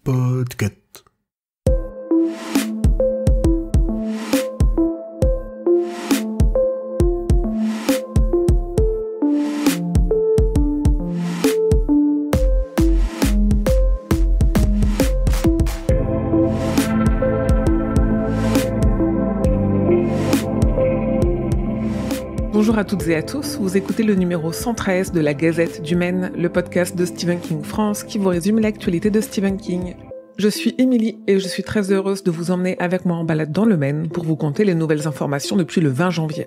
Podcast. Bonjour à toutes et à tous, vous écoutez le numéro 113 de la Gazette du Maine, le podcast de Stephen King France qui vous résume l'actualité de Stephen King. Je suis Émilie et je suis très heureuse de vous emmener avec moi en balade dans le Maine pour vous conter les nouvelles informations depuis le 20 janvier.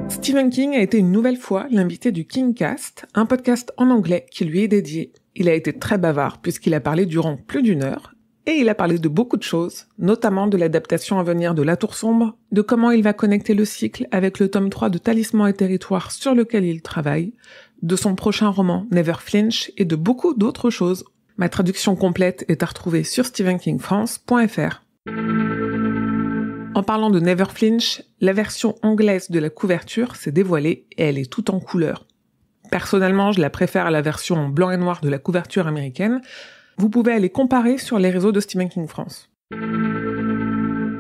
Stephen King a été une nouvelle fois l'invité du KingCast, un podcast en anglais qui lui est dédié. Il a été très bavard puisqu'il a parlé durant plus d'une heure. Et il a parlé de beaucoup de choses, notamment de l'adaptation à venir de La Tour Sombre, de comment il va connecter le cycle avec le tome 3 de Talisman et Territoire sur lequel il travaille, de son prochain roman Never Flinch et de beaucoup d'autres choses. Ma traduction complète est à retrouver sur stephenkingfrance.fr. En parlant de Never Flinch, la version anglaise de la couverture s'est dévoilée et elle est toute en couleur. Personnellement, je la préfère à la version en blanc et noir de la couverture américaine. Vous pouvez aller comparer sur les réseaux de Stephen King France.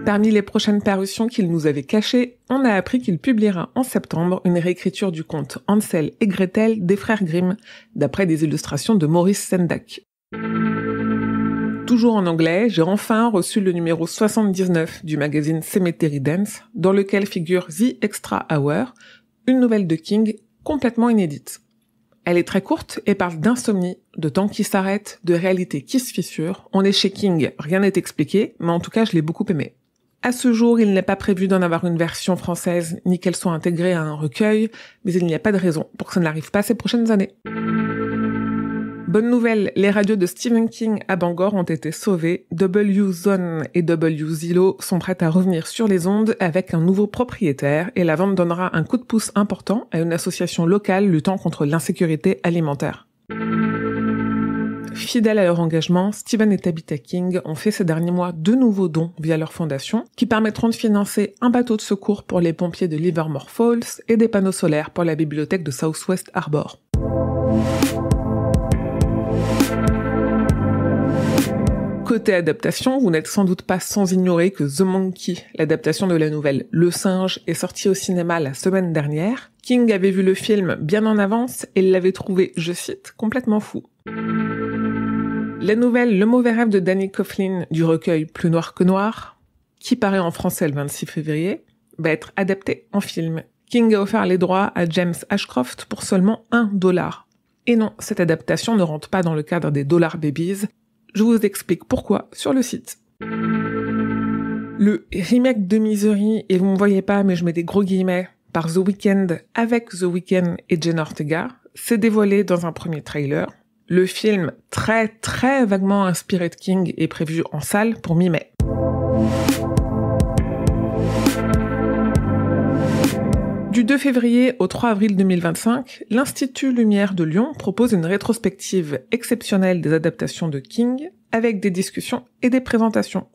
Parmi les prochaines parutions qu'il nous avait cachées, on a appris qu'il publiera en septembre une réécriture du conte Hansel et Gretel des frères Grimm, d'après des illustrations de Maurice Sendak. Toujours en anglais, j'ai enfin reçu le numéro 79 du magazine Cemetery Dance, dans lequel figure The Extra Hour, une nouvelle de King complètement inédite. Elle est très courte et parle d'insomnie, de temps qui s'arrête, de réalité qui se fissure. On est chez King, rien n'est expliqué, mais en tout cas je l'ai beaucoup aimé. À ce jour, il n'est pas prévu d'en avoir une version française, ni qu'elle soit intégrée à un recueil, mais il n'y a pas de raison pour que ça n'arrive pas ces prochaines années. Bonne nouvelle, les radios de Stephen King à Bangor ont été sauvées. W-Zone et W-Zilo sont prêtes à revenir sur les ondes avec un nouveau propriétaire et la vente donnera un coup de pouce important à une association locale luttant contre l'insécurité alimentaire. Fidèles à leur engagement, Stephen et Tabitha King ont fait ces derniers mois 2 nouveaux dons via leur fondation qui permettront de financer un bateau de secours pour les pompiers de Livermore Falls et des panneaux solaires pour la bibliothèque de Southwest Harbor. Côté adaptation, vous n'êtes sans doute pas sans ignorer que The Monkey, l'adaptation de la nouvelle Le Singe, est sortie au cinéma la semaine dernière. King avait vu le film bien en avance et l'avait trouvé, je cite, complètement fou. La nouvelle Le Mauvais Rêve de Danny Coughlin du recueil Plus Noir que Noir, qui paraît en français le 26 février, va être adaptée en film. King a offert les droits à James Ashcroft pour seulement $1. Et non, cette adaptation ne rentre pas dans le cadre des Dollar Babies. Je vous explique pourquoi sur le site. Le remake de Misery, et vous me voyez pas mais je mets des gros guillemets, par The Weeknd avec The Weeknd et Jenna Ortega, s'est dévoilé dans un premier trailer. Le film, très très vaguement inspiré de King, est prévu en salle pour mi-mai. Du 2 février au 3 avril 2025, l'Institut Lumière de Lyon propose une rétrospective exceptionnelle des adaptations de King, avec des discussions et des présentations.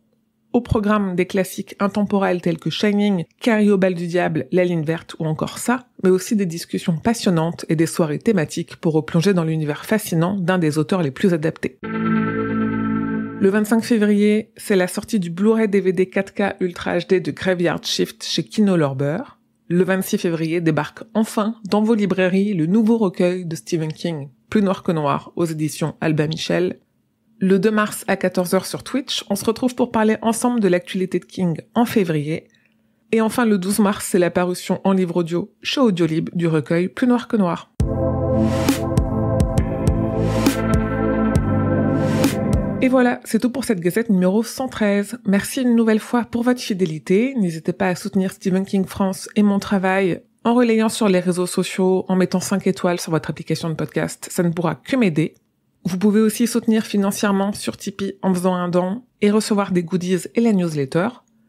Au programme des classiques intemporels tels que Shining, Carrie au bal du diable, La ligne verte ou encore ça, mais aussi des discussions passionnantes et des soirées thématiques pour replonger dans l'univers fascinant d'un des auteurs les plus adaptés. Le 25 février, c'est la sortie du Blu-ray DVD 4K Ultra HD de Graveyard Shift chez Kino Lorber. Le 26 février débarque enfin dans vos librairies le nouveau recueil de Stephen King, Plus Noir que Noir, aux éditions Albin Michel. Le 2 mars à 14h sur Twitch, on se retrouve pour parler ensemble de l'actualité de King en février. Et enfin le 12 mars, c'est la parution en livre audio chez Audiolib du recueil Plus Noir que Noir. Et voilà, c'est tout pour cette Gazette numéro 113. Merci une nouvelle fois pour votre fidélité. N'hésitez pas à soutenir Stephen King France et mon travail en relayant sur les réseaux sociaux, en mettant 5 étoiles sur votre application de podcast. Ça ne pourra que m'aider. Vous pouvez aussi soutenir financièrement sur Tipeee en faisant un don et recevoir des goodies et la newsletter.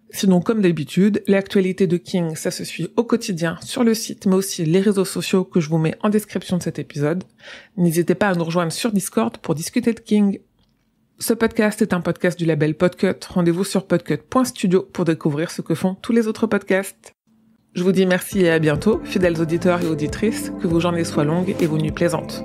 Sinon, comme d'habitude, l'actualité de King, ça se suit au quotidien sur le site, mais aussi les réseaux sociaux que je vous mets en description de cet épisode. N'hésitez pas à nous rejoindre sur Discord pour discuter de King. Ce podcast est un podcast du label Podcut. Rendez-vous sur podcut.studio pour découvrir ce que font tous les autres podcasts. Je vous dis merci et à bientôt, fidèles auditeurs et auditrices, que vos journées soient longues et vos nuits plaisantes.